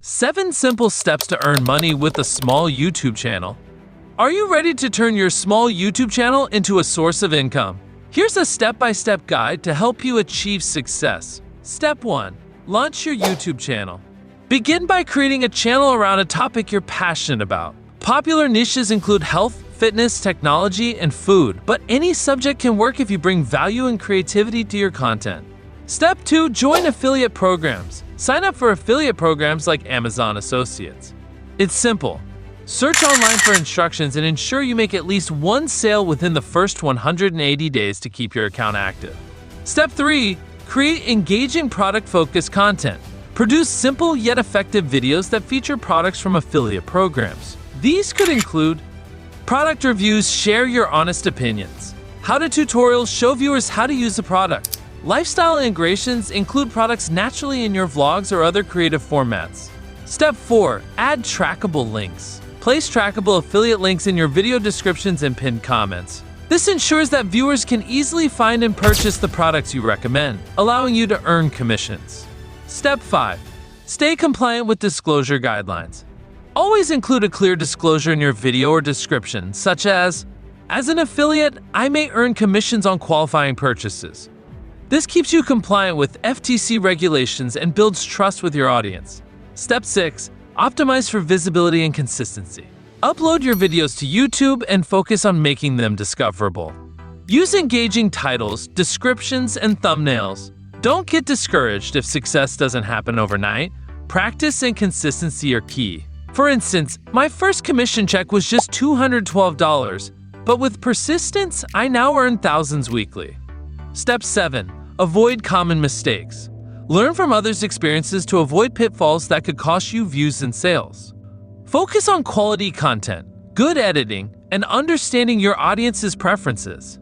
7 simple steps to earn money with a small YouTube channel. Are you ready to turn your small YouTube channel into a source of income? Here's a step-by-step guide to help you achieve success. Step 1. Launch your YouTube channel. Begin by creating a channel around a topic you're passionate about. Popular niches include health, fitness, technology, and food, but any subject can work if you bring value and creativity to your content. Step 2. Join affiliate programs. Sign up for affiliate programs like Amazon Associates. It's simple. Search online for instructions and ensure you make at least one sale within the first 180 days to keep your account active. Step 3. Create engaging product-focused content. Produce simple yet effective videos that feature products from affiliate programs. These could include product reviews, share your honest opinions. How-to tutorials, show viewers how to use the product. Lifestyle integrations, include products naturally in your vlogs or other creative formats. Step 4. Add trackable links. Place trackable affiliate links in your video descriptions and pinned comments. This ensures that viewers can easily find and purchase the products you recommend, allowing you to earn commissions. Step 5. Stay compliant with disclosure guidelines. Always include a clear disclosure in your video or description, such as an affiliate, I may earn commissions on qualifying purchases. This keeps you compliant with FTC regulations and builds trust with your audience. Step 6. Optimize for visibility and consistency. Upload your videos to YouTube and focus on making them discoverable. Use engaging titles, descriptions, and thumbnails. Don't get discouraged if success doesn't happen overnight. Practice and consistency are key. For instance, my first commission check was just $212, but with persistence, I now earn thousands weekly. Step 7. Avoid common mistakes. Learn from others' experiences to avoid pitfalls that could cost you views and sales. Focus on quality content, good editing, and understanding your audience's preferences.